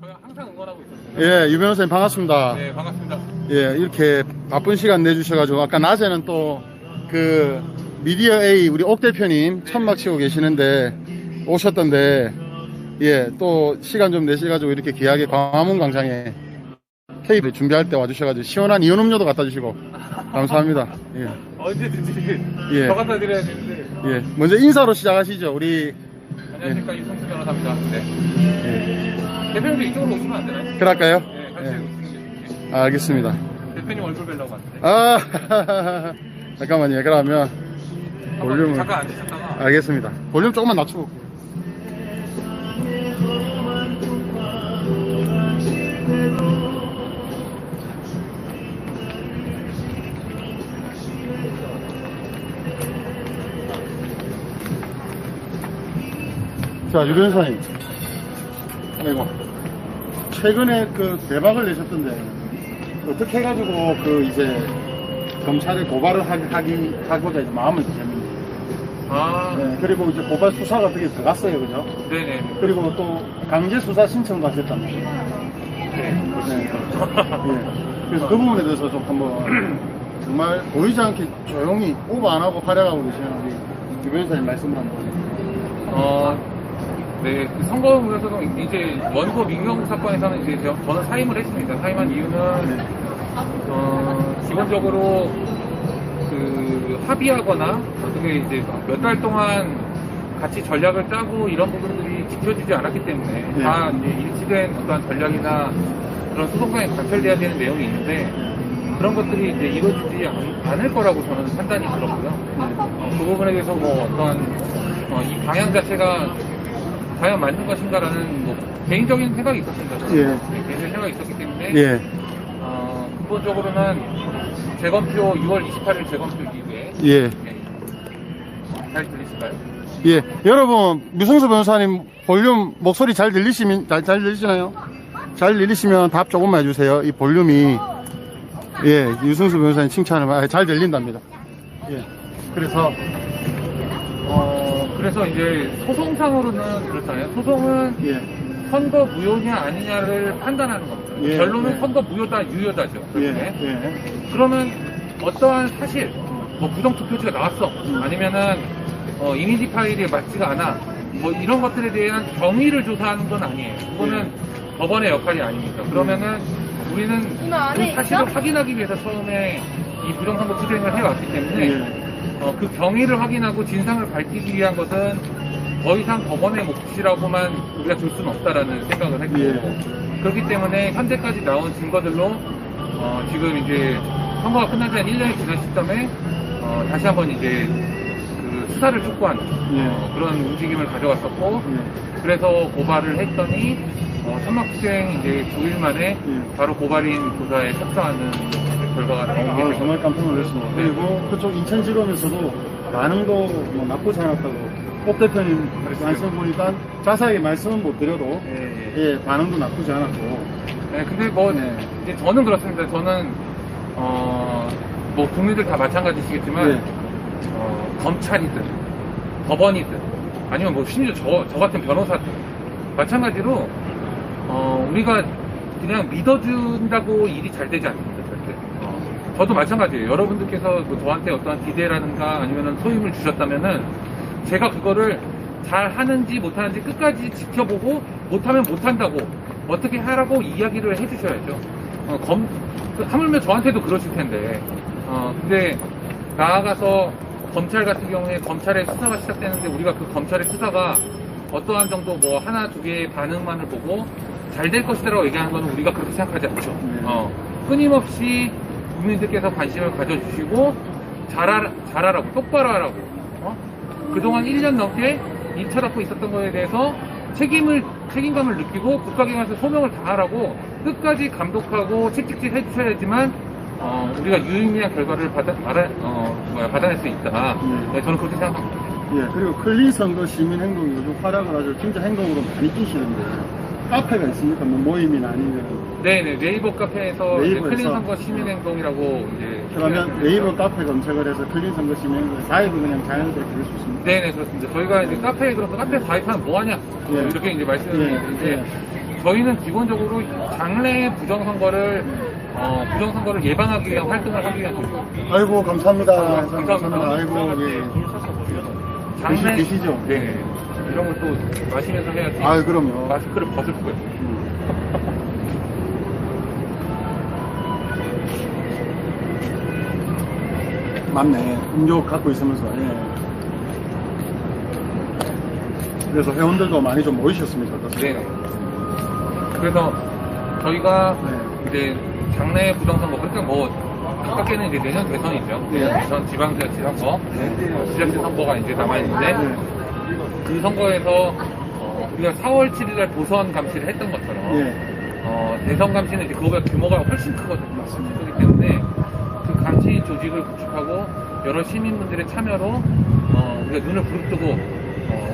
저희 항상 응원하고 있었습니다. 예, 유 변호사님 반갑습니다. 네, 반갑습니다. 예, 이렇게 바쁜 시간 내주셔가지고, 아까 낮에는 또, 미디어 A, 우리 옥 대표님 천막 치고 계시는데, 오셨던데, 예, 또 시간 좀 내셔가지고 이렇게 귀하게 광화문 광장에 테이블 준비할 때 와주셔가지고, 시원한 이온 음료도 갖다 주시고, 감사합니다. 예. 언제든지 예. 더 갖다 드려야 되는데. 예, 먼저 인사로 시작하시죠, 우리. 안녕하십니까, 이성수 변호사입니다. 네. 예. 대표님도 이쪽으로 오시면 안 되나요? 그럴까요? 네, 같이 예. 오시는 게. 알겠습니다. 대표님 얼굴 뵈려고 왔는데. 아, 잠깐만요. 그러면 볼륨을. 잠깐 앉으셨다가. 알겠습니다. 볼륨 조금만 낮추고 올게요. 자, 유 변호사님. 아이고. 최근에 대박을 내셨던데, 어떻게 해가지고 이제 검찰에 고발을 하고자 이제 마음을 드셨는지. 아, 네, 그리고 이제 고발 수사가 어떻게 들어갔어요, 그죠? 네네. 그리고 또 강제 수사 신청도 하셨단 말이에요. 네. 네. 예. 그래서 그 부분에 대해서 좀 한번 정말 보이지 않게 조용히 오버 안 하고 활약하고 계시는 우리 유 변호사님 말씀을 한번. 네, 그 선거구에서도 이제 원고 민경 사건에서는 이제 저는 사임을 했습니다. 사임한 이유는 기본적으로 합의하거나 어떻게 이제 몇 달 동안 같이 전략을 짜고 이런 부분들이 지켜지지 않았기 때문에 네. 다 이제 일치된 어떤 전략이나 그런 소송상에 관철돼야 되는 내용이 있는데 그런 것들이 이제 이루어지지 않을 거라고 저는 판단이 들었고요. 그 부분에 대해서 뭐 어떤 이 방향 자체가 과연 맞는 것인가라는 뭐 개인적인 생각이 있었습니다. 예. 개인적인 생각이 있었기 때문에 예. 근본적으로는 재검표 6월 28일 재검표 이후에 예. 잘 들리실까요? 예. 여러분, 유승수 변호사님 볼륨 목소리 잘 들리시나요? 잘 들리시면 답 조금만 해주세요. 이 볼륨이, 예, 유승수 변호사님 칭찬을 잘 들린답니다. 예. 그래서 이제 소송상으로는 그렇잖아요. 소송은 예. 선거 무효냐 아니냐를 판단하는 겁니다. 예, 결론은 예. 선거 무효다, 유효다죠. 예. 네. 예. 그러면 어떠한 사실, 뭐 부정투표지가 나왔어, 아니면은 이미지 파일이 맞지가 않아, 뭐 이런 것들에 대한 경위를 조사하는 건 아니에요. 그거는 법원의 역할이 아닙니다. 그러면은 우리는 그 사실을 확인하기 위해서 처음에 이 부정선거 투쟁을 해왔기 때문에 예. 그 경위를 확인하고 진상을 밝히기 위한 것은 더 이상 법원의 몫이라고만 우리가 줄 수는 없다라는 생각을 했고 예. 그렇기 때문에 현재까지 나온 증거들로 지금 이제 선거가 끝난 지 한 1년이 지난 시점에 다시 한번 이제 그 수사를 촉구하는 그런 움직임을 가져왔었고 그래서 고발을 했더니 천막투쟁 이제 9일 만에 바로 고발인 조사에 착수하는 결과가 나온 게 됩니다. 정말 깜짝 놀랐습니다. 그리고 그쪽 인천지검에서도 반응도 뭐 나쁘지 않았다고. 옥 대표님 말씀 보니까 자세하게 말씀은 못 드려도 예, 반응도 나쁘지 않았고. 네, 근데 뭐 이제 저는 그렇습니다. 저는 뭐 국민들 다 마찬가지시겠지만 검찰이든 법원이든 아니면 뭐 심지어 저 같은 변호사들 마찬가지로 우리가 그냥 믿어준다고 일이 잘 되지 않습니다. 절대. 저도 마찬가지예요. 여러분들께서 뭐 저한테 어떠한 기대라든가 아니면 소임을 주셨다면은 제가 그거를 잘 하는지 못하는지 끝까지 지켜보고 못하면 못한다고 어떻게 하라고 이야기를 해주셔야죠. 하물며 저한테도 그러실 텐데 근데 나아가서 검찰 같은 경우에 검찰의 수사가 시작되는데 우리가 그 검찰의 수사가 어떠한 정도 뭐 하나 두 개의 반응만을 보고 잘 될 것이라고 얘기하는 거는 우리가 그렇게 생각하지 않죠. 끊임없이 국민들께서 관심을 가져주시고 잘하라고 똑바로 하라고 그동안 1년 넘게 입찰하고 있었던 거에 대해서 책임감을 느끼고 국가기관에서 소명을 다하라고 끝까지 감독하고 채찍질 해주셔야지만 우리가 유의미한 결과를 받아낼 수 있다. 네, 저는 그렇게 생각합니다. 예, 그리고 클린 선거 시민 행동이 요즘 활약을 아주 진짜 행동으로 많이 뛰시는데 카페가 있습니까? 뭐 모임이나 아니면 네네 네이버 카페에서 네이버에서? 클린 선거 시민 행동이라고 이제 그러면 네이버 카페 검색을 해서 클린 선거 시민 행동 가입을 그냥 자연스럽게 할 수 있습니다. 네네 그렇습니다. 저희가 이제 카페에 들어서 카페 가입하면 뭐하냐 예. 이렇게 이제 말씀을 예. 이제 저희는 기본적으로 장래 부정선거를 예방하기 위한 활동을 하기 위한 조직. 아이고, 감사합니다. 감사합니다. 아이고, 예. 장래 계시죠? 네. 이런 걸 또 마시면서 해야지. 아, 그럼요. 마스크를 벗을 수가 있어요. 맞네. 음료 갖고 있으면서. 예. 그래서 회원들도 많이 좀 모이셨습니까? 네. 그래서 저희가 네. 이제 장래 부정선거, 그러니까 뭐 가깝게는 이제 내년 대선이죠. 네. 대선 지방자치 선거, 지자체 선거가 이제 남아있는데 네. 그 선거에서 우리가 4월 7일날 보선 감시를 했던 것처럼 예. 대선 감시는 이제 그거보다 규모가 훨씬 크거든요. 그렇기 때문에 그 감시 조직을 구축하고 여러 시민분들의 참여로 우리가 눈을 부릅뜨고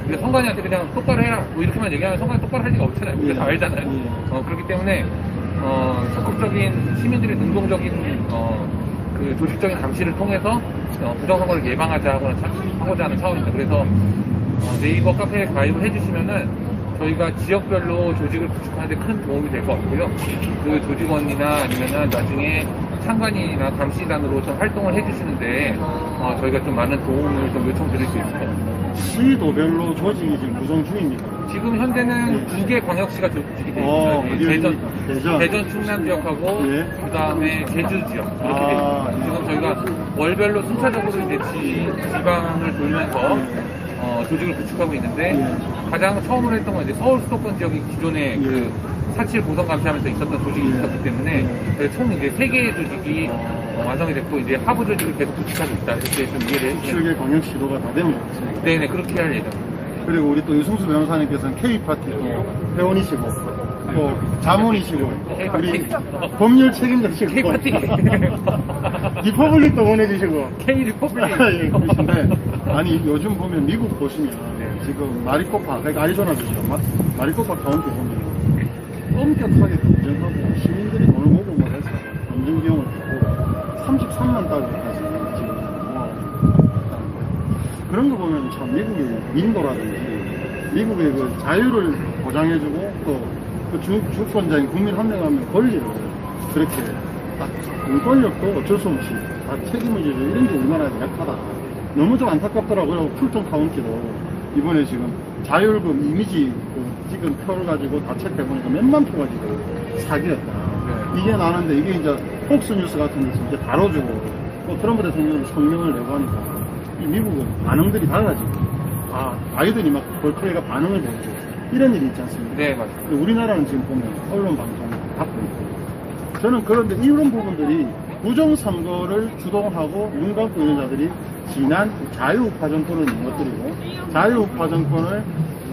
우리가 선관위한테 그냥 똑바로 해라 뭐 이렇게만 얘기하면 선관위 똑바로 할 리가 없잖아요. 우리가 다 알잖아요. 그렇기 때문에 적극적인 시민들의 능동적인 그 조직적인 감시를 통해서 부정선거를 예방하고자 하는 차원입니다. 그래서 네이버 카페에 가입을 해주시면은 저희가 지역별로 조직을 구축하는데 큰 도움이 될 것 같고요. 그 조직원이나 아니면은 나중에 상관이나 감시단으로 좀 활동을 해주시는데 저희가 좀 많은 도움을 좀 요청드릴 수 있을 것 같습니다. 시도별로 조직이 지금 구성 중입니다. 지금 현재는 2개 광역시가 조직이 되어 있습니다. 대전, 충남 지역하고 예. 그 다음에 제주 지역 이렇게 되어 있습니다. 지금 저희가 월별로 순차적으로 이제 지방을 돌면서 조직을 구축하고 있는데 가장 처음으로 했던 건 이제 서울 수도권 지역이 기존에 그 4.7 보선 감시하면서 있었던 조직이 있었기 때문에 총 이제 3개의 조직이 완성이 됐고 이제 하부 조직을 계속 구축하고 있다 이렇게 좀 이해를 해주시면 7개 광역시도가 다 되면 좋겠습니다. 네네 그렇게 할 예정. 그리고 우리 또 유승수 변호사님께서는 K파티도 회원이시고 또 자문이시고 우리 법률 책임자시고 K파티 리퍼블릭도 보내주시고 K 리퍼블릭 예, 그러신데 아니 요즘 보면 미국 보시면 지금 마리코파 그러니까 아리조나 주시죠 마리코파 카운티 보면 엄격하게 검증하고 시민들이 돈을 모고 뭐 해서 검증 비용을 내고 33만 달러까지 지금 그런 거 보면 참 미국의 민도라든지 미국의 그 자유를 보장해주고 또 그 주권자인 국민 한 명 하면 권리를 그렇게 딱 인권력도 어쩔 수 없이 다 책임을 지고 이런 게 얼마나 약하다. 너무 좀 안타깝더라고요. 풀ton 카운티도 이번에 지금 자율금 이미지 그 찍은 표를 가지고 다 체크해보니까 몇만 표가 지금 사기였다. 이게 나는데 이게 이제 폭스뉴스 같은 데서 이제 다뤄주고 또 트럼프 대통령이 성명을 내고 하니까 이 미국은 반응들이 달라지고 아이들이 막 볼트레이가 반응을 보이고 이런 일이 있지 않습니까? 네 맞습니다. 우리나라는 지금 보면 언론 방송 받고 있고 저는 그런데 이런 부분들이 부정선거를 주동하고 눈 감고 있는 자들이 지난 자유우파 정권을 무너뜨리고 자유우파 정권을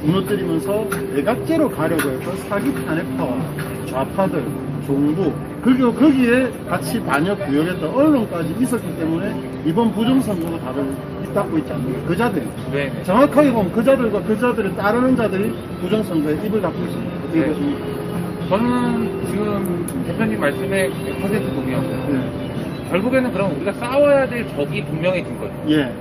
무너뜨리면서 내각제로 가려고 해서 사기 탄핵파와 좌파들, 종부 그리고 거기에 같이 반역 구역했던 언론까지 있었기 때문에 이번 부정선거도 다들 입 닫고 있지 않습니까? 그 자들이 네. 정확하게 보면 그 자들과 그 자들을 따르는 자들이 부정선거에 입을 닫고 있습니다. 어떻게 네. 보십니까? 저는 지금 대표님 말씀에 100% 동의하고요. 결국에는 그럼 우리가 싸워야 될 적이 분명해진 거예요. 예.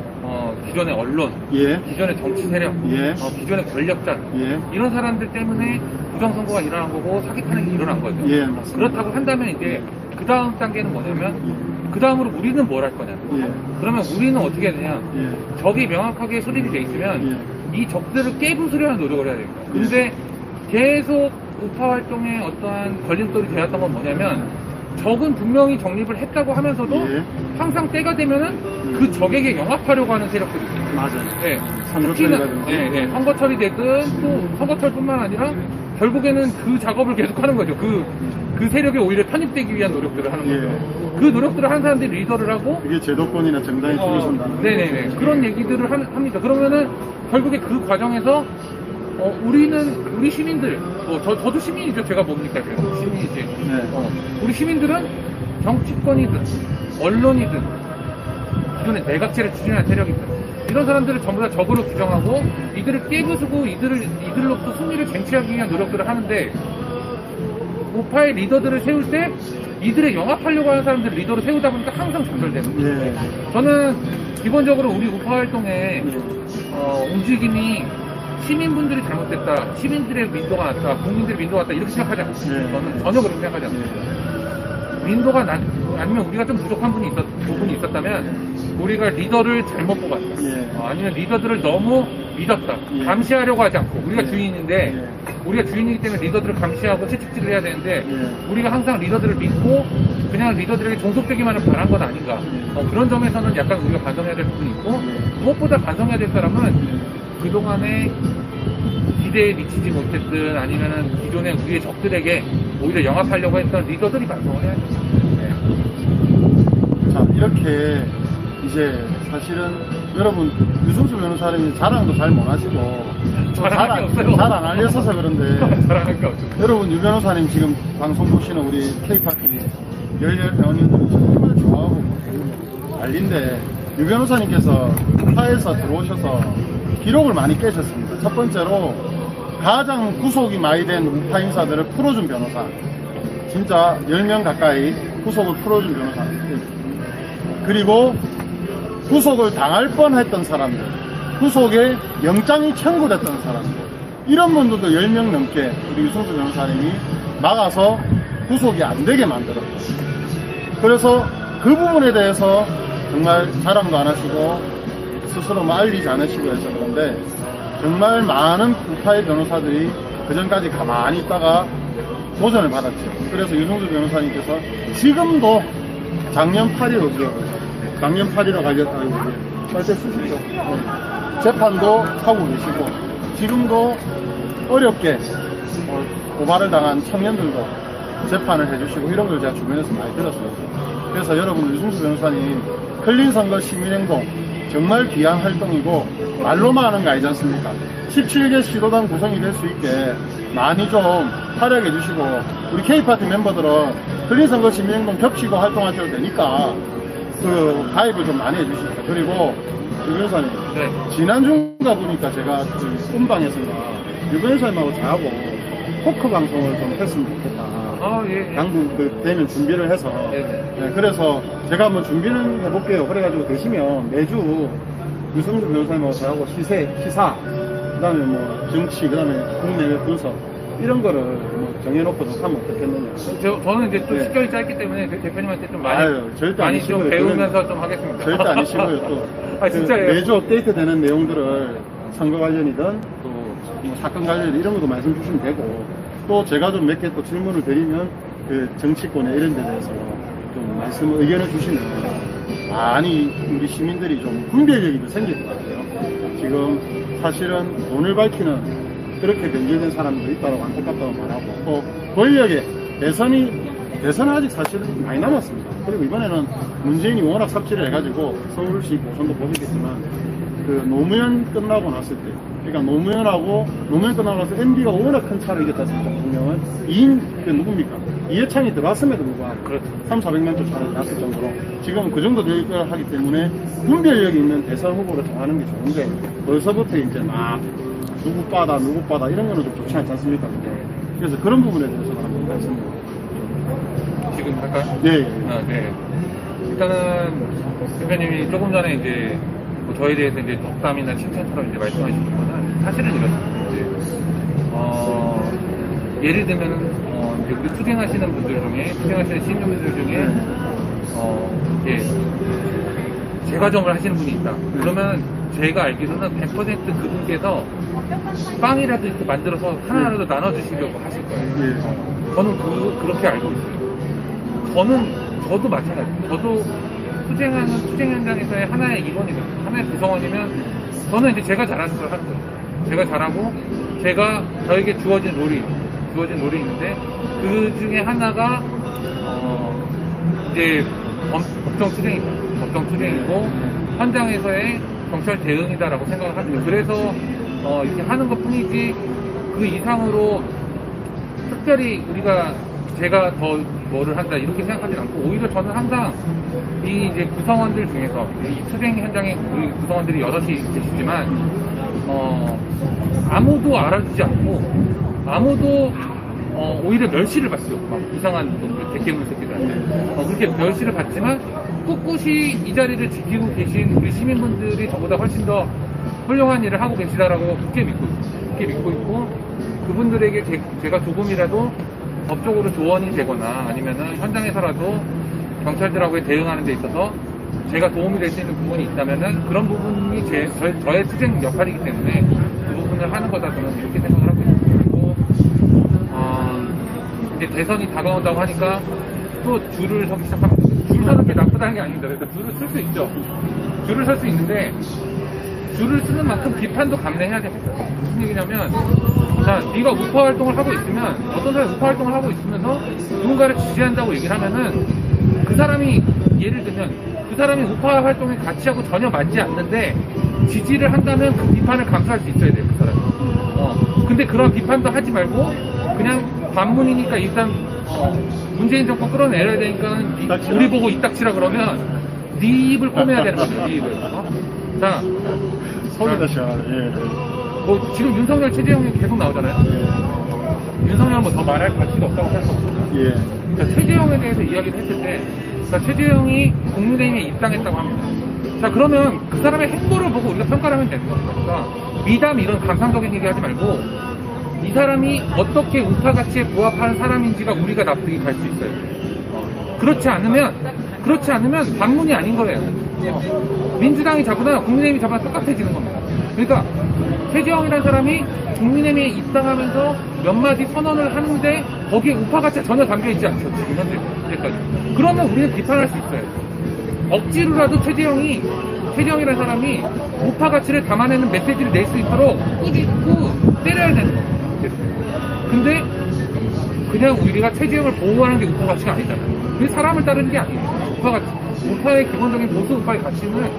기존의 언론, 예. 기존의 정치 세력, 예. 기존의 권력자, 예. 이런 사람들 때문에 부정선거가 일어난 거고 사기 탄핵이 일어난 거죠. 예, 맞습니다. 그렇다고 한다면 이제 그 다음 단계는 뭐냐면 그 다음으로 우리는 뭘 할 거냐. 예. 그러면 우리는 어떻게 해야 되냐. 예. 적이 명확하게 수립이 돼 있으면 이 적들을 깨부수려는 노력을 해야 됩니다. 근데 계속 우파 활동에 어떠한 걸림돌이 되었던 건 뭐냐면 적은 분명히 정립을 했다고 하면서도 예. 항상 때가 되면은 그 적에게 영합하려고 하는 세력들이 있어요. 맞아요. 네. 선거철이라든지. 네, 선거철이 되든 또 선거철뿐만 아니라 결국에는 그 작업을 계속하는 거죠. 그 세력에 오히려 편입되기 위한 노력들을 하는 거죠. 예. 그 노력들을 한 사람들이 리더를 하고 그게 제도권이나 정당이 줄여준다는 네네네 그런 얘기들을 합니다. 그러면은 결국에 그 과정에서 우리 시민들 저도 시민이죠. 제가 뭡니까 제가 시민이지. 네. 우리 시민들은 정치권이든 언론이든 기존의 내각제를 추진한 세력이든 이런 사람들을 전부 다 적으로 규정하고 이들을 깨부수고 이들로부터 승리를 쟁취하기 위한 노력들을 하는데 우파의 리더들을 세울 때 이들의 영합하려고 하는 사람들을 리더로 세우다 보니까 항상 좌절되는 거예요. 예. 저는 기본적으로 우리 우파 활동의 움직임이 시민분들이 잘못됐다, 시민들의 민도가 낮다, 국민들의 민도가 낮다 이렇게 생각하지 않습니다. 네. 저는 전혀 그렇게 생각하지 않습니다. 민도가 아니면 우리가 좀 부족한 부분이 있었다면 우리가 리더를 잘못 뽑았다. 예. 아니면 리더들을 너무 믿었다. 예. 감시하려고 하지 않고 우리가 예. 주인인데 예. 우리가 주인이기 때문에 리더들을 감시하고 채찍질을 해야 되는데 예. 우리가 항상 리더들을 믿고 그냥 리더들에게 종속되기만을 바란 건 아닌가. 그런 점에서는 약간 우리가 반성해야 될 부분이 있고 무엇보다 반성해야 될 사람은 그동안에 기대에 미치지 못했든 아니면은 기존의 우리의 적들에게 오히려 영합하려고 했던 리더들이 반성을 해야죠. 자, 이렇게 이제 사실은 여러분 유승수 변호사님이 자랑도 잘 못하시고 자랑할 게 없어요. 잘 안 알려서서 그런데 자랑할 게 없어요. 여러분 유 변호사님 지금 방송 보시는 우리 K파티 열렬 회원님들이 정말 좋아하고 난리인데 유 변호사님께서 파에서 들어오셔서 기록을 많이 깨셨습니다. 첫 번째로 가장 구속이 많이 된 우파 인사들을 풀어준 변호사, 진짜 10명 가까이 구속을 풀어준 변호사, 그리고 구속을 당할 뻔했던 사람들, 구속에 영장이 청구됐던 사람들, 이런 분들도 10명 넘게 우리 유승수 변호사님이 막아서 구속이 안 되게 만들었고, 그래서 그 부분에 대해서 정말 자랑도 안 하시고 스스로 뭐 알리지 않으시고 해서 그런데 정말 많은 우파의 변호사들이 그 전까지 가만히 있다가 도전을 받았죠. 그래서 유승수 변호사님께서 지금도 작년 8일 어디요? 작년 8일에 가졌다고 절대 쓰시죠. 재판도 하고 계시고 지금도 어렵게 고발을 당한 청년들도 재판을 해주시고 이런 걸 제가 주변에서 많이 들었어요. 그래서 여러분 유승수 변호사님 클린선거 시민행동 정말 귀한 활동이고 말로만 하는 거 아니지 않습니까? 17개 시도당 구성이 될 수 있게 많이 좀 활약해 주시고 우리 K파티 멤버들은 클린선거 시민행동 겹치고 활동하셔도 되니까 그 가입을 좀 많이 해주십시오. 그리고 유 변호사님 네. 지난주인가 보니까 제가 그 음방에서가 유 변호사님하고 저하고 토크 방송을 좀 했으면 좋겠다. 예. 당분 되면 준비를 해서 네네. 그래서 제가 한번 준비는 해볼게요. 그래가지고 되시면 매주 유승수 변호사님하고 저하고 시사 그 다음에 뭐 정치 그 다음에 국내외 분석 이런 거를 뭐 정해놓고 좀 하면 어떻겠느냐. 저는 이제 또 네. 식견이 짧기 때문에 그 대표님한테 좀 많이 아유, 절대 많이 아니시고요. 좀 배우면서 좀 하겠습니다. 절대 아니시고요. 또 아, 진짜예요? 그 매주 업데이트 되는 내용들을 선거 관련이든 또 뭐 사건 관련 이런 것도 말씀 주시면 되고 또 제가 좀 몇 개 또 질문을 드리면 그 정치권에 이런 데 대해서 좀 말씀 의견을 주시면 많이 우리 시민들이 좀 분별력이 좀 생길 것 같아요. 지금 사실은 돈을 밝히는 그렇게 변질된 사람도 있다고 안타깝다고 말하고 또 권력에 대선은 아직 사실은 많이 남았습니다. 그리고 이번에는 문재인이 워낙 삽질을 해가지고 서울시 보선도 보시겠지만 그 노무현 끝나고 났을 때 그러니까 노무현 끝나고 나서 MB가 워낙 큰 차를 이겼다 했습니다. 대통령은 2인 그 누굽니까? 이해창이 들어왔음에도 불구하고 그렇죠. 3,400만 조 차를 났을 정도로 지금은 그 정도 되어 하기 때문에 분별력이 있는 대선 후보를 정하는 게 좋은데 벌써부터 이제 막 누구 빠다 이런 거는 좀 좋지 않지 않습니까? 그래서 그런 부분에 대해서 한번 말씀을 지금 할까요? 예. 네. 일단은 대표님이 조금 전에 이제 뭐 저에 대해서 이제 덕담이나 칭찬처럼 이제 말씀하신 거는 사실은 이렇습니다. 예를 들면은 이제 우리 투쟁하시는 분들 중에 투쟁하시는 시민분들 중에 이제 재가정을 하시는 분이 있다. 그러면 제가 알기로는 100% 그분께서 빵이라도 이렇게 만들어서 하나라도 나눠주시려고 하실 거예요. 저는 그렇게 알고 있어요. 저도 마찬가지예요. 저도 투쟁 현장에서의 하나의 일원이거든요. 하나의 구성원이면 저는 이제 제가 잘하는 걸 하는 거예요. 제가 잘하고 저에게 주어진 롤이 있는데 그 중에 하나가 이제 법정 투쟁이고 현장에서의 경찰 대응이다라고 생각을 합니다. 그래서 이렇게 하는 것 뿐이지 그 이상으로 특별히 제가 더 뭐를 한다 이렇게 생각하지 않고 오히려 저는 항상 이 이제 구성원들 중에서 이 투쟁 현장에 우리 구성원들이 여럿이 계시지만 아무도 알아주지 않고 아무도 오히려 멸시를 받죠. 막 이상한 놈들 대깨물 새끼들한테 그렇게 멸시를 받지만 꿋꿋이 이 자리를 지키고 계신 우리 시민분들이 저보다 훨씬 더 훌륭한 일을 하고 계시다라고 굳게 믿고 있고, 그분들에게 제가 조금이라도 법적으로 조언이 되거나 아니면은 현장에서라도 경찰들하고 대응하는 데 있어서 제가 도움이 될 수 있는 부분이 있다면은 그런 부분이 저의 투쟁 역할이기 때문에 그 부분을 하는 거다 저는 이렇게 생각을 하고 있습니다. 그리고 이제 대선이 다가온다고 하니까 또 줄을 서기 시작하면 줄 서는 게 나쁘다는 게 아닙니다. 그래서 줄을 쓸 수 있죠. 줄을 설 수 있는데 줄을 쓰는 만큼 비판도 감내해야 됩니다. 무슨 얘기냐면, 자, 네가 우파 활동을 하고 있으면, 어떤 사람이 우파 활동을 하고 있으면서 누군가를 지지한다고 얘기를 하면은 그 사람이, 예를 들면 그 사람이 우파 활동의 가치하고 전혀 맞지 않는데 지지를 한다면 그 비판을 감수할 수 있어야 돼요, 그 사람이. 근데 그런 비판도 하지 말고 그냥 반문이니까 일단 문재인 정권 끌어내려야 되니까 우리 보고 이딱지라 그러면 네 입을 꼬매야 되는 거죠, 네 입을. 자, 뭐 지금 윤석열, 최재형이 계속 나오잖아요. 윤석열은 뭐 더 말할 가치가 없다고 생각하고. 그러니까 최재형에 대해서 이야기를 했을 때, 자, 최재형이 국민의힘에 입당했다고 합니다. 자, 그러면 그 사람의 행보를 보고 우리가 평가를 하면 되는 겁니다. 그러니까 미담 이런 감상적인 얘기 하지 말고 이 사람이 어떻게 우파 가치에 부합하는 사람인지가 우리가 납득이 갈 수 있어요. 그렇지 않으면 반문이 아닌 거예요. 민주당이 잡으나 국민의힘이 잡으나 똑같아지는 겁니다. 그러니까 최재형이라는 사람이 국민의힘에 입당하면서 몇 마디 선언을 하는데 거기에 우파 가치가 전혀 담겨있지 않죠. 지금 현재까지. 그러면 우리는 비판할 수 있어요. 억지로라도 최재형이라는 사람이 우파 가치를 담아내는 메시지를 낼 수 있도록 꾸짖고 때려야 되는 겁니다. 근데 그냥 우리가 최재형을 보호하는 게 우파 가치가 아니잖아요. 그게 사람을 따르는 게 아니에요. 우파의 기본적인 보수 우파의 가치는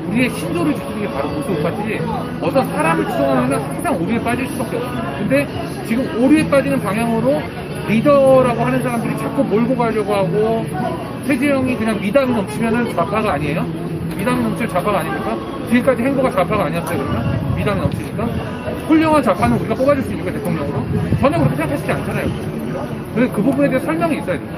우리의 신조를 지키는 게 바로 보수 우파지, 어떤 사람을 추종하면 항상 오류에 빠질 수밖에 없습니다. 근데 지금 오류에 빠지는 방향으로 리더라고 하는 사람들이 자꾸 몰고 가려고 하고, 최재형이 그냥 미담이 넘치면은 좌파가 아니에요? 미담이 넘치면 좌파가 아닙니까? 지금까지 행보가 좌파가 아니었어요, 그러면? 미담이 넘치니까? 훌륭한 좌파는 우리가 뽑아줄 수 있는 거 대통령으로? 전혀 그렇게 생각하시지 않잖아요. 그래서 그 부분에 대해 설명이 있어야 된다.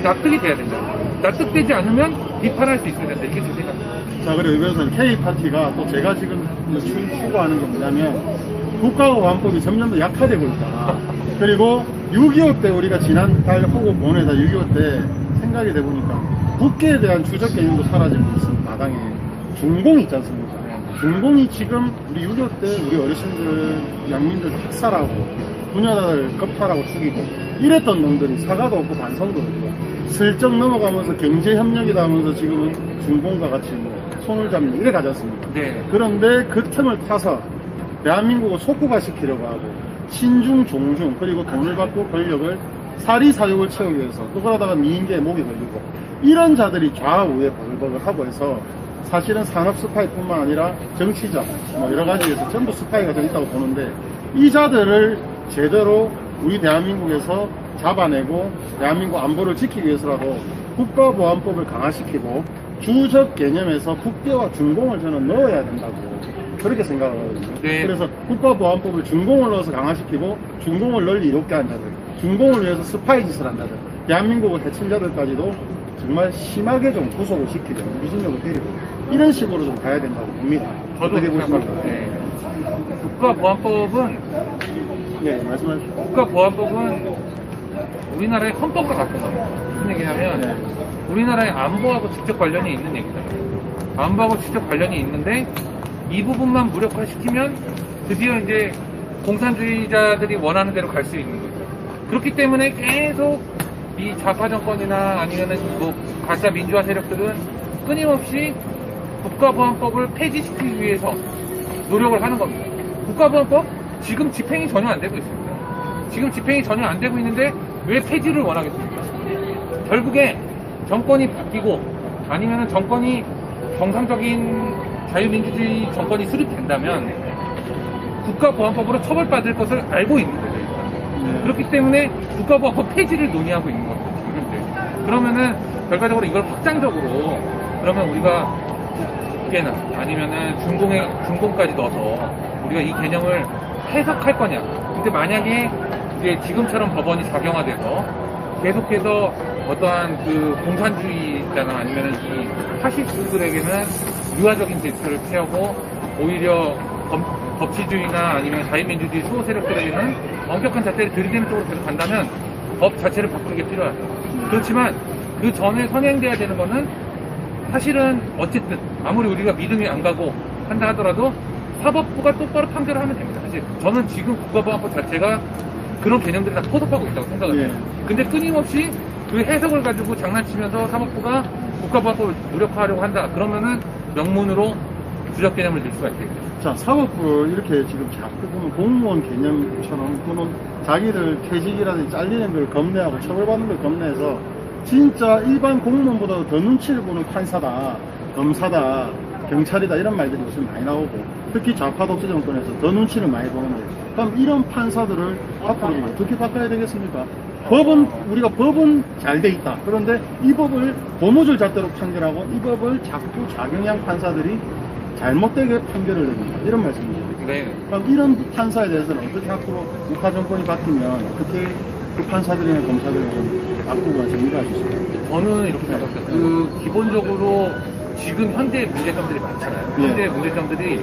납득이 돼야 된다. 납득되지 않으면 비판할 수 있어야 된다. 이게 제 생각입니다. 자, 그리고 이번에는 K파티가 또 제가 지금 추구하는 게 뭐냐면, 국가보안법이 점점 더 약화되고 있다. 그리고 6.25 때 우리가 지난달 혹은 본회다 6.25 때 생각이 돼보니까 국계에 대한 주적 개념도 사라지고 있습니다. 마당에 중공이 있지 않습니까? 중공이 지금 우리 6.25 때 우리 어르신들, 양민들 학살하고 부녀자들 겁탈하고 죽이고 이랬던 놈들이 사과도 없고 반성도 없고 슬쩍 넘어가면서 경제협력이다 하면서 지금은 중공과 같이 뭐 손을 잡는 이래 가지 않습니까? 네. 그런데 그 틈을 타서 대한민국을 속국화 시키려고 하고 친중, 종중, 그리고 돈을 받고 권력을 사리사욕을 채우기 위해서 또 그러다가 미인계에 목이 걸리고 이런 자들이 좌우에 버글버글 하고 해서 사실은 산업 스파이뿐만 아니라 정치적 뭐 여러 가지에서 전부 스파이가 좀 있다고 보는데 이 자들을 제대로 우리 대한민국에서 잡아내고 대한민국 안보를 지키기 위해서라도 국가보안법을 강화시키고 주적 개념에서 국대와 중공을 저는 넣어야 된다고 그렇게 생각을 하거든요. 네. 그래서 국가보안법을 중공을 넣어서 강화시키고 중공을 널리 이롭게 한 자들, 중공을 위해서 스파이 짓을 한 자들, 대한민국을 해친 자들까지도 정말 심하게 좀 구속을 시키고 무진력을 때리고 이런 식으로 좀 가야 된다고 봅니다. 저도 어떻게 보십니까? 네. 국가보안법은 네, 말씀하십시오. 국가보안법은 우리나라의 헌법과 같은 겁니다. 무슨 얘기냐면 네. 우리나라의 안보하고 직접 관련이 있는 얘기잖아요. 안보하고 직접 관련이 있는데 이 부분만 무력화시키면 드디어 이제 공산주의자들이 원하는 대로 갈 수 있는 거죠. 그렇기 때문에 계속 이 좌파 정권이나 아니면은 뭐 가짜 민주화 세력들은 끊임없이 국가보안법을 폐지시키기 위해서 노력을 하는 겁니다. 국가보안법 지금 집행이 전혀 안 되고 있습니다. 지금 집행이 전혀 안 되고 있는데 왜 폐지를 원하겠습니까? 결국에 정권이 바뀌고 아니면은 정권이 정상적인 자유민주주의 정권이 수립된다면 국가보안법으로 처벌받을 것을 알고 있는 거죠. 그렇기 때문에 국가보안법 폐지를 논의하고 있는 거죠. 그러면은 결과적으로 이걸 확장적으로 그러면 우리가 국계나 아니면은 중공까지 넣어서 우리가 이 개념을 해석할 거냐. 근데 만약에 이제 지금처럼 법원이 작용화돼서 계속해서 어떠한 그 공산주의자나 아니면은 이 파시스트들에게는 유화적인 제스처를 취하고 오히려 법치주의나 아니면 자유민주주의 수호 세력들에게는 엄격한 잣대를 들이대는 쪽으로 계속 간다면 법 자체를 바꾸는 게 필요하죠. 그렇지만 그 전에 선행돼야 되는 거는 사실은 어쨌든 아무리 우리가 믿음이 안 가고 한다 하더라도 사법부가 똑바로 판결을 하면 됩니다. 사실 저는 지금 국가보안법 자체가 그런 개념들이 다 포섭하고 있다고 생각을 해요. 근데 끊임없이 그 해석을 가지고 장난치면서 사법부가 국가보안법을 무력화하려고 한다. 그러면은 명문으로 부적 개념을 낼 수가 있겠죠. 자, 사법부 이렇게 지금 자꾸 보면 공무원 개념처럼 보면 자기들 퇴직이라든지 잘리는 걸 겁내하고 처벌받는 걸 겁내해서 진짜 일반 공무원보다 더 눈치를 보는 판사다, 검사다, 경찰이다 이런 말들이 요즘 많이 나오고 특히 좌파 독재 정권에서 더 눈치를 많이 보는데 그럼 이런 판사들을 앞으로 어떻게 바꿔야 되겠습니까? 우리가 법은 잘 돼 있다. 그런데 이 법을 고무줄 잣대로 판결하고 이 법을 자꾸 작용한 판사들이 잘못되게 판결을 내린다. 이런 말씀입니다. 네. 그럼 이런 판사에 대해서는 어떻게 앞으로 우파 정권이 바뀌면 어떻게 그 판사들이나 검사들을 좀 바꾸고 정리할 수 있을까요? 저는 이렇게 생각해요. 그 기본적으로 지금 현재 문제점들이 많잖아요. 예. 현재 문제점들이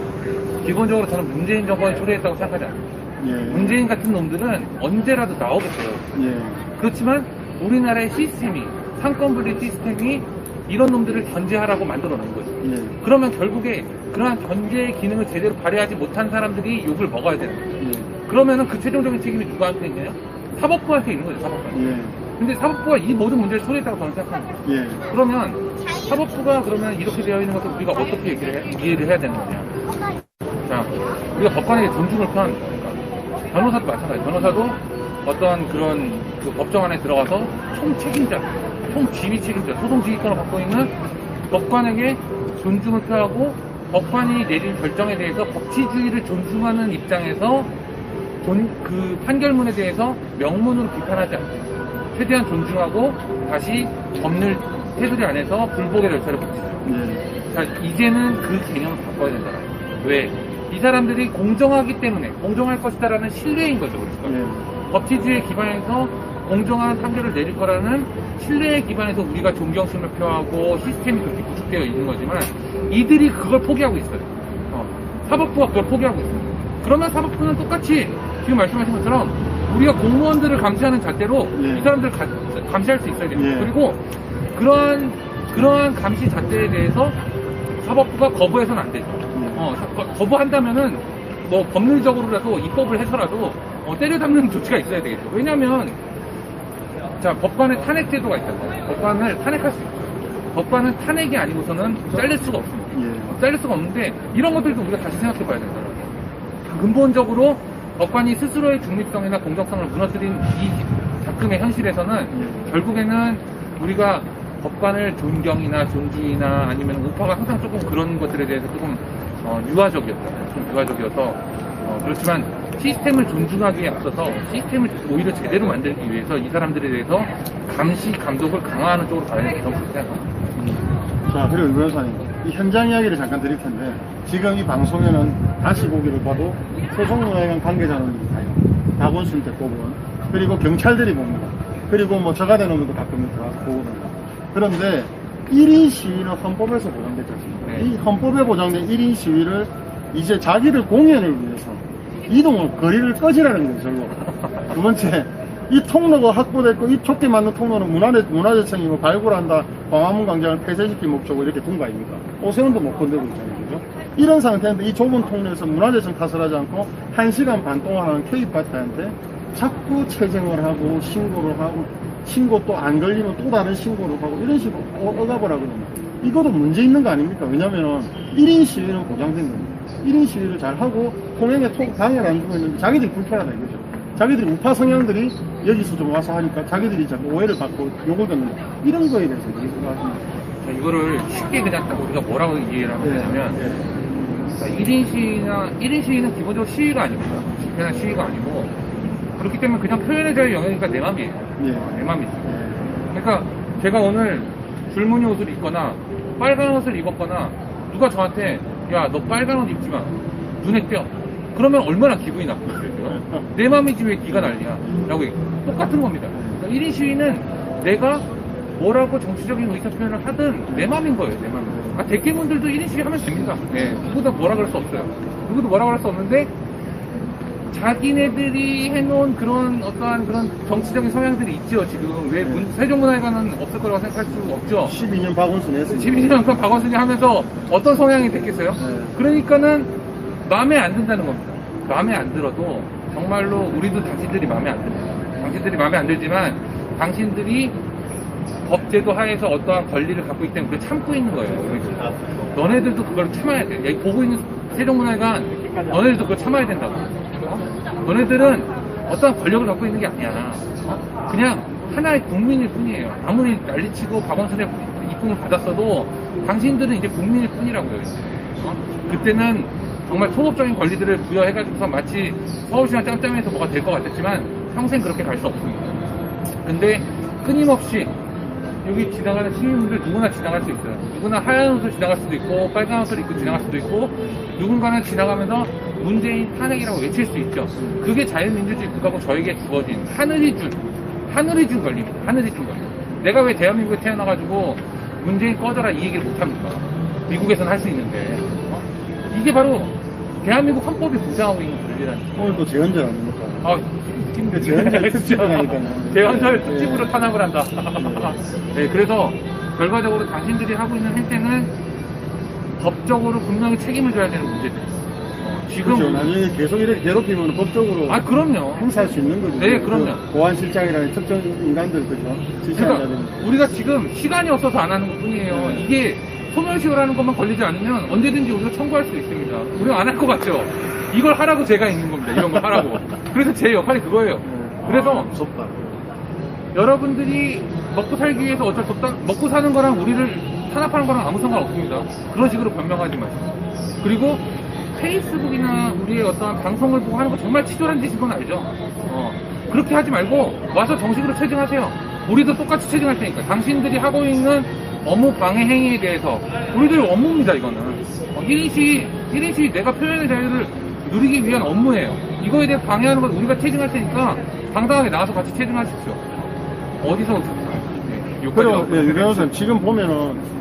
기본적으로 저는 문재인 정권이 초래했다고 생각하지 않아요. 예. 문재인 같은 놈들은 언제라도 나오겠어요. 예. 그렇지만 우리나라의 시스템이 상권분리 시스템이 이런 놈들을 견제하라고 만들어 놓은 거죠. 예. 그러면 결국에 그러한 견제의 기능을 제대로 발휘하지 못한 사람들이 욕을 먹어야 되는 거예요. 예. 그러면은 그 최종적인 책임이 누구한테 있나요? 사법부한테 있는 거죠, 사법부한테. 예. 근데 사법부가 이 모든 문제를 초래했다고 저는 생각합니다. 예. 그러면 사법부가 그러면 이렇게 되어 있는 것을 우리가 어떻게 이해를 해야 되는 거냐. 자, 우리가 법관에게 존중을 표하는 거니까. 변호사도 마찬가지예요. 변호사도 어떤 그런 그 법정 안에 들어가서 총 책임자, 총 지휘 책임자, 소송 지휘권을 갖고 있는 법관에게 존중을 표하고 법관이 내린 결정에 대해서 법치주의를 존중하는 입장에서 그 판결문에 대해서 명문으로 비판하지 않고 최대한 존중하고 다시 법률 테두리 안에서 불복의 절차를 거치죠. 예. 자, 이제는 그 개념을 바꿔야 된다. 왜? 이 사람들이 공정하기 때문에 공정할 것이다라는 신뢰인 거죠. 그러니까. 예. 법치주의에 기반해서 공정한 판결을 내릴 거라는 신뢰에 기반해서 우리가 존경심을 표하고 시스템이 그렇게 구축되어 있는 거지만 이들이 그걸 포기하고 있어요. 사법부가 그걸 포기하고 있어요. 그러면 사법부는 똑같이 지금 말씀하신 것처럼 우리가 공무원들을 감시하는 잣대로 예. 이 사람들을 감시할 수 있어야 됩니다. 예. 그리고 그러한 감시 잣대에 대해서 사법부가 거부해서는 안 되죠. 거부한다면은 뭐 법률적으로라도 입법을 해서라도 때려잡는 조치가 있어야 되겠죠. 왜냐하면 자, 법관의 탄핵 제도가 있잖아요. 법관을 탄핵할 수 있죠. 법관은 탄핵이 아니고서는 잘릴 수가 없습니다. 예. 잘릴 수가 없는데 이런 것들도 우리가 다시 생각해 봐야 된다. 근본적으로 법관이 스스로의 중립성이나 공정성을 무너뜨린 이 작금의 현실에서는 결국에는 우리가 법관을 존경이나 존중이나 아니면 우파가 항상 조금 그런 것들에 대해서 조금 유화적이었잖아요. 좀 유화적이어서 그렇지만 시스템을 존중하기에 앞서서 시스템을 오히려 제대로 만들기 위해서 이 사람들에 대해서 감시, 감독을 강화하는 쪽으로 가야 된다고 생각합니다. 자, 그리고 유 변호사님, 이 현장 이야기를 잠깐 드릴 텐데 지금 이 방송에는 다시 보기를 봐도 소송노예관 관계자분들이 가요. 박원순 대법원, 그리고 경찰들이 봅니다. 그리고 뭐 저가된 놈들도 가끔 보거든요. 그런데 1인 시위는 헌법에서 보장됐지 않습니까? 네. 이 헌법에 보장된 1인 시위를 이제 자기들 공연을 위해서 이동을, 거리를 꺼지라는 거죠, 절로. 두 번째, 이 통로가 확보됐고, 이 좁게 맞는 통로는 문화재청이 뭐 발굴한다, 광화문 광장을 폐쇄시킬 목적으로 이렇게 둔 거 아닙니까? 오세훈도 못 건드리고 있잖아요, 그죠? 이런 상태인데, 이 좁은 통로에서 문화재청 탓을 하지 않고, 1시간 반 동안 하는 K파트한테 자꾸 체증을 하고, 신고를 하고, 신고 또 안 걸리면 또 다른 신고를 하고, 이런 식으로 억압을 하거든요. 이것도 문제 있는 거 아닙니까? 왜냐면은, 1인 시위는 보장된 겁니다. 1인 시위를 잘 하고, 통행에 방해를 안 주고 있는데, 자기들이 불편하다 이거죠. 자기들이 우파 성향들이 여기서 좀 와서 하니까 자기들이 자꾸 오해를 받고 욕을 듣는다. 이런 거에 대해서 어떻게 생각하십니까? 자, 이거를 쉽게 그냥 딱 우리가 뭐라고 이해를 하면 되냐면, 자, 1인 시위는 기본적으로 시위가 아닙니다. 집회나 시위가 아니고, 그렇기 때문에 그냥 표현의 자유 영역이니까 내 맘이에요. 내 맘이죠. 그러니까 제가 오늘 줄무늬 옷을 입거나 빨간 옷을 입었거나 누가 저한테 야, 너 빨간 옷 입지 마. 눈에 띄어. 그러면 얼마나 기분이 나쁘겠어요. 내 맘이지 왜 네가 난리야. 라고 똑같은 겁니다. 그러니까 1인 시위는 내가 뭐라고 정치적인 의사표현을 하든 내 맘인 거예요. 내 맘인 거예요. 대기분들도 1인씩 하면 됩니다. 예, 누구도 뭐라 그럴 수 없어요. 누구도 뭐라 그럴 수 없는데, 자기네들이 해놓은 그런 어떠한 그런 정치적인 성향들이 있죠, 지금. 왜 세종문화회관은 없을 거라고 생각할 수 없죠. 12년 박원순이 했습니다. 12년 동안 박원순이 하면서 어떤 성향이 됐겠어요? 네. 그러니까는 마음에 안 든다는 겁니다. 마음에 안 들어도 정말로 우리도 당신들이 마음에 안 듭니다. 당신들이 마음에 안 들지만 당신들이 법제도 하에서 어떠한 권리를 갖고 있기 때문에 그걸 참고 있는 거예요. 너네들도 그걸 참아야 돼. 여기 보고 있는 세종문화회관 너네들도 그걸 참아야 된다고. 너네들은 어떠한 권력을 갖고 있는 게 아니야. 그냥 하나의 국민일 뿐이에요. 아무리 난리치고 박원순의 이쁨을 받았어도 당신들은 이제 국민일 뿐이라고요. 그때는 정말 소극적인 권리들을 부여해가지고서 마치 서울시나 짬짬에서 뭐가 될 것 같았지만 평생 그렇게 갈 수 없습니다. 근데 끊임없이 여기 지나가는 시민분들 누구나 지나갈 수 있어요. 누구나 하얀 옷을 지나갈 수도 있고 빨간 옷을 입고 지나갈 수도 있고 누군가는 지나가면서 문재인 탄핵이라고 외칠 수 있죠. 그게 자유민주주의 국가고 저에게 주어진 하늘이 준 권리입니다. 하늘이 준 권리. 내가 왜 대한민국에 태어나가지고 문재인 꺼져라 이 얘기를 못합니까? 미국에서는 할 수 있는데 이게 바로 대한민국 헌법이 보장하고 있는 권리라는 거죠. 오늘 또 재헌절 아닙니까? 아, 근데 재헌절 특집이라니까요. 재헌절 특집으로 탄압을 한다. 네, 그래서 결과적으로 당신들이 하고 있는 행태는 법적으로 분명히 책임을 져야 되는 문제죠. 지금 그렇죠. 나중에 계속 이렇게 괴롭히면 법적으로 그럼요. 행사할 수 있는 거죠. 네, 그럼요. 보안실장이라는 특정 인간들 그죠? 지시한다든지. 그러니까 우리가 지금 시간이 없어서 안 하는 것 뿐이에요. 이게 소멸시효라는 것만 걸리지 않으면 언제든지 우리가 청구할 수 있습니다. 우리가 안 할 것 같죠? 이걸 하라고 제가 있는 겁니다. 이런 걸 하라고. 그래서 제 역할이 그거예요. 그래서 무섭다. 여러분들이 먹고 살기 위해서 어쩔 수 없다. 먹고 사는 거랑 우리를 탄압하는 거랑 아무 상관 없습니다. 그런 식으로 변명하지 마세요. 그리고 페이스북이나 우리의 어떤 방송을 보고 하는 거 정말 치졸한 짓인 건 알죠? 그렇게 하지 말고 와서 정식으로 체증하세요. 우리도 똑같이 체증할 테니까. 당신들이 하고 있는 업무 방해 행위에 대해서 우리들 업무입니다. 이거는 1인시 내가 표현의 자유를 누리기 위한 업무예요. 이거에 대해 방해하는 건 우리가 체증할 테니까 당당하게 나와서 같이 체증하십시오. 어디서 그래요. 네, 유 변호사님 지금 보면은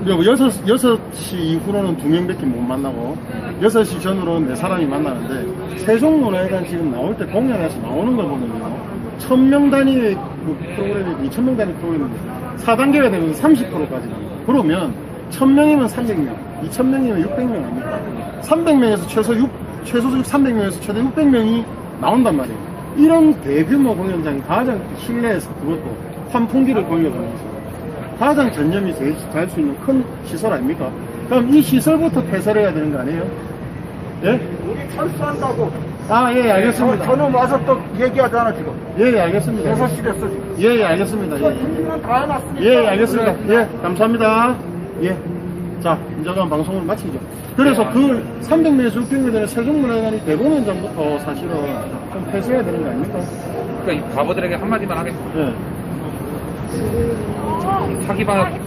6시 이후로는 2명밖에 못 만나고 6시 전후로는 4사람이 만나는데 세종문화회관 지금 나올 때 공연에서 나오는 걸 보면요 1000명 단위의 그 프로그램이 2000명 단위 프로그램인데 4단계가 되면 30%까지 나옵니다. 그러면 1000명이면 300명 2000명이면 600명 아닙니까? 300명에서 최소적 300명에서 최대 600명이 나온단 말이에요. 이런 대규모 공연장이 가장 실내에서 그것도 환풍기를 돌려가면서 가장 전념이 될 수 있는 큰 시설 아닙니까? 그럼 이 시설부터 폐쇄를 해야 되는 거 아니에요? 예? 우리 철수한다고. 아, 예, 알겠습니다. 저는 와서 또 얘기하잖아, 지금. 예, 예, 알겠습니다. 6시 됐어, 지금. 예, 예, 알겠습니다. 예, 준비는 다 해놨으니까. 예, 예, 알겠습니다. 예, 감사합니다. 예. 자, 이제 그럼 방송을 마치죠. 그래서 그 300명에서 600명 되는 세종문화회관이 대공연 전부터 사실은 좀 폐쇄해야 되는 거 아닙니까? 그러니까 이 바보들에게 한마디만 하겠습니다. 예. 사기방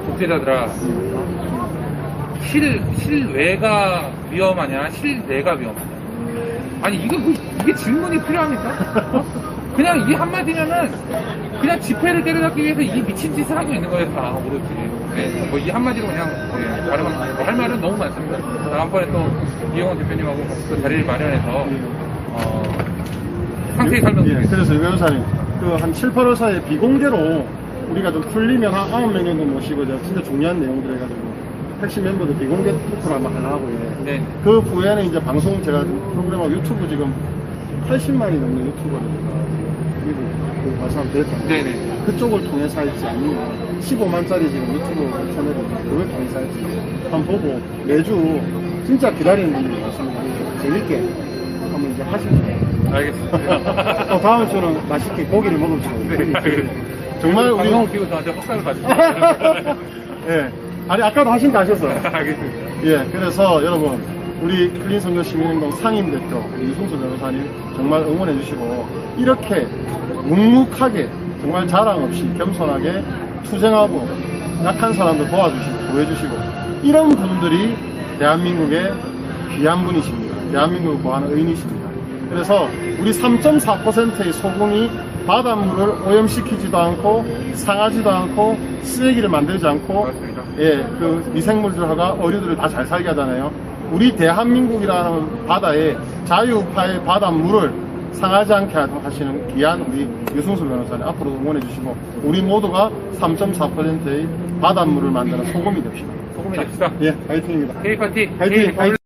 독재자들아, 실외가 위험하냐, 실내가 위험하냐. 아니, 이게 질문이 필요합니까? 그냥 이 한마디면은, 그냥 지폐를 때려잡기 위해서 이 미친 짓을 하고 있는 거예요, 다, 오로지. 네, 뭐 이 한마디로 그냥, 네, 다른 할 말은 너무 많습니다. 다음번에 또, 이영원 대표님하고 같이 또 자리를 마련해서, 상세히 설명드리겠습니다. 그래서 유 변호사님, 그 한 7, 8월 사이에 비공개로 우리가 좀 풀리면 한 9명 정도 모시고 진짜 중요한 내용들 해가지고 핵심 멤버들 비공개 토크를 한번 하려고 해요. 네. 그 후에는 이제 방송 제가 프로그램하고 유튜브 지금 80만이 넘는 유튜버를 미국 그 발사하면 됐잖아요. 네네. 그쪽을 통해서 할지 아니면 15만짜리 지금 유튜브 채널을 그걸 통해서 할지 한번 보고 매주 진짜 기다리는 분들이 많습니다. 재밌게 한번 이제 하시면 알겠습니다. 또 다음 주는 맛있게 고기를 먹읍시다. 네, 알겠습니다. 정말 우리 방송을 끼고 저한테 확산을 받으시죠. 예. 아니 아까도 하신다 하셨어요. 알겠습니다. 예. 그래서 여러분 우리 클린선교시민운동 상임대표 이승수 변호사님 정말 응원해 주시고 이렇게 묵묵하게 정말 자랑 없이 겸손하게 투쟁하고 약한 사람들 도와주시고 구해주시고 이런 분들이 대한민국의 귀한 분이십니다. 대한민국을 구하는 의인이십니다. 그래서 우리 3.4%의 소금이 바닷물을 오염시키지도 않고 상하지도 않고 쓰레기를 만들지 않고 맞습니다. 예, 그 미생물들과 어류들을 다 잘 살게 하잖아요. 우리 대한민국이라는 바다에 자유파의 바닷물을 상하지 않게 하시는 귀한 우리 유승수 변호사님 앞으로 응원해 주시고 우리 모두가 3.4%의 바닷물을 만드는 소금이 됩시다. 소금이 됩시다. 예, 화이팅입니다. K파티, 화이팅! 화이팅!